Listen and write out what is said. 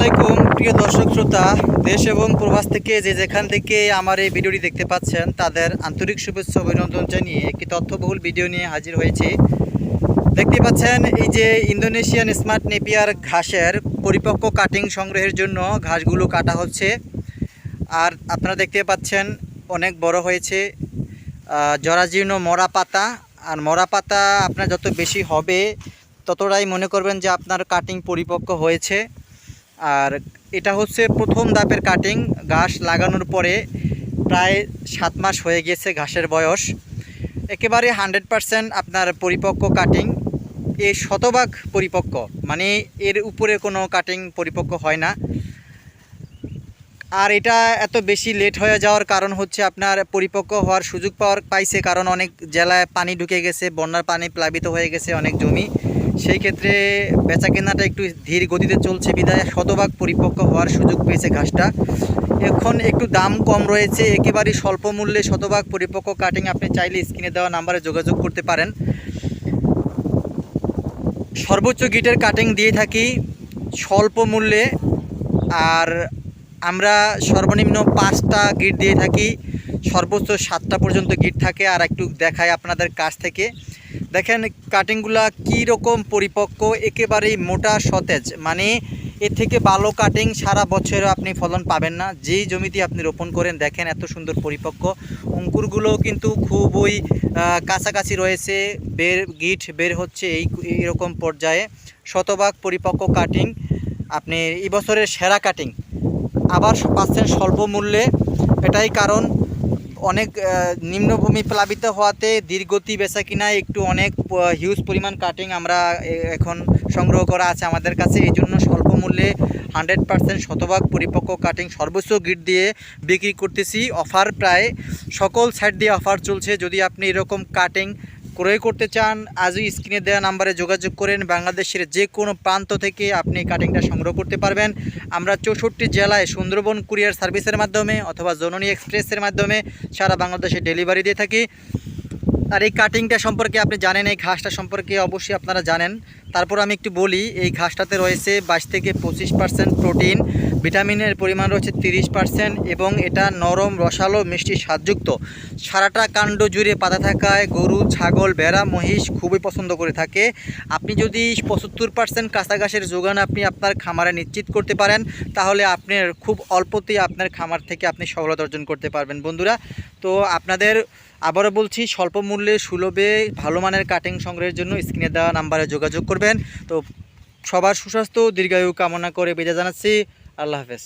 আলাইকুম প্রিয় দর্শক শ্রোতা, দেশ এবং প্রবাস থেকে যেখান থেকে আমার এই ভিডিওটি দেখতে পাচ্ছেন তাদের আন্তরিক শুভেচ্ছা অভিনন্দন জানিয়ে একটি তথ্যবহুল ভিডিও নিয়ে হাজির হয়েছি। দেখতে পাচ্ছেন এই যে ইন্দোনেশিয়ান স্মার্ট নেপিয়ার ঘাসের পরিপক্ক কাটিং সংগ্রহের জন্য ঘাসগুলো কাটা হচ্ছে। আর আপনারা দেখতে পাচ্ছেন অনেক বড় হয়েছে, জরাজীর্ণ মরা পাতা। আর মরা পাতা আপনার যত বেশি হবে ততটাই মনে করবেন যে আপনার কাটিং পরিপক্ক হয়েছে। আর এটা হচ্ছে প্রথম ধাপের কাটিং। ঘাস লাগানোর পরে প্রায় 7 মাস হয়ে গেছে ঘাসের বয়স, একেবারে 100% আপনার পরিপক্ক কাটিং। এই শতভাগ পরিপক্ক, মানে এর উপরে কোনো কাটিং পরিপক্ক হয় না। আর এটা এত বেশি লেট হয়ে যাওয়ার কারণ হচ্ছে আপনার পরিপক্ক হওয়ার সুযোগ পাইছে, কারণ অনেক জেলায় পানি ঢুকে গেছে, বন্যার পানি প্লাবিত হয়ে গেছে অনেক জমি। সেই ক্ষেত্রে বেচা কেনাটা একটু ধীর গতিতে চলছে বিধায় শতভাগ পরিপক্ক হওয়ার সুযোগ পেয়েছে ঘাসটা। এখন একটু দাম কম রয়েছে, একেবারেই স্বল্প মূল্যে শতভাগ পরিপক্ক কাটিং আপনি চাইলে স্ক্রিনে দেওয়া নাম্বারে যোগাযোগ করতে পারেন। সর্বোচ্চ গিটের কাটিং দিয়ে থাকি স্বল্প মূল্যে, আর আমরা সর্বনিম্ন 5টা গিট দিয়ে থাকি, সর্বোচ্চ 7টা পর্যন্ত গিট থাকে। আর একটু দেখাই আপনাদের কাছ থেকে, দেখেন কাটিংগুলা কী রকম পরিপক্ক, একেবারেই মোটা সতেজ। মানে এর থেকে ভালো কাটিং সারা বছরও আপনি ফলন পাবেন না, যেই জমিতে আপনি রোপণ করেন। দেখেন এত সুন্দর পরিপক্ক, অঙ্কুরগুলো কিন্তু খুবই কাছাকাছি রয়েছে, গিট বের হচ্ছে এইরকম পর্যায়ে। শতভাগ পরিপক্ক কাটিং, আপনি এই বছরের সেরা কাটিং আবার পাচ্ছেন স্বল্প মূল্যে। এটাই কারণ অনেক নিম্নভূমি প্লাবিত হওয়াতে দীর্ঘতি বেচা কিনায় একটু অনেক হিউজ পরিমাণ কাটিং আমরা এখন সংগ্রহ করা আছে আমাদের কাছে। এই জন্য স্বল্প মূল্যে 100% শতভাগ পরিপক্ক কাটিং সর্বোচ্চ গিট দিয়ে বিক্রি করতেছি। অফার প্রায় সকল সাইড দিয়ে অফার চলছে। যদি আপনি এরকম কাটিং ক্রয় করতে চান, আজই স্ক্রিনে দেওয়া নাম্বারে যোগাযোগ করেন। বাংলাদেশের যে কোনো প্রান্ত থেকে আপনি কাটিংটা সংগ্রহ করতে পারবেন। আমরা 64 জেলায় সুন্দরবন কুরিয়ার সার্ভিসের মাধ্যমে অথবা জননী এক্সপ্রেসের মাধ্যমে সারা বাংলাদেশে ডেলিভারি দিয়ে থাকি। আর এই কাটিংটা সম্পর্কে আপনি জানেন, এই ঘাসটা সম্পর্কে অবশ্যই আপনারা জানেন। তারপর আমি একটু বলি, এই ঘাসটাতে রয়েছে 22 থেকে 25% প্রোটিন, ভিটামিনের পরিমাণ রয়েছে 30%, এবং এটা নরম, রসালো, মিষ্টি স্বাদযুক্ত। সারাটা কাণ্ড জুড়ে পাতা থাকায় গরু, ছাগল, ভেড়া, মহিষ খুবই পছন্দ করে থাকে। আপনি যদি 75% কাঁচা ঘাসের যোগান আপনি আপনার খামারে নিশ্চিত করতে পারেন, তাহলে আপনার খুব অল্পতেই আপনার খামার থেকে আপনি সফলতা অর্জন করতে পারবেন বন্ধুরা। তো আপনাদের আবারও বলছি, স্বল্প মূল্যে সুলভে ভালো মানের কাটিং সংগ্রহের জন্য স্ক্রিনে দেওয়া নাম্বারে যোগাযোগ করবেন। তো সবার সুস্বাস্থ্য দীর্ঘায়ু কামনা করে বিদায় জানাচ্ছি। আল্লাহ হাফেজ।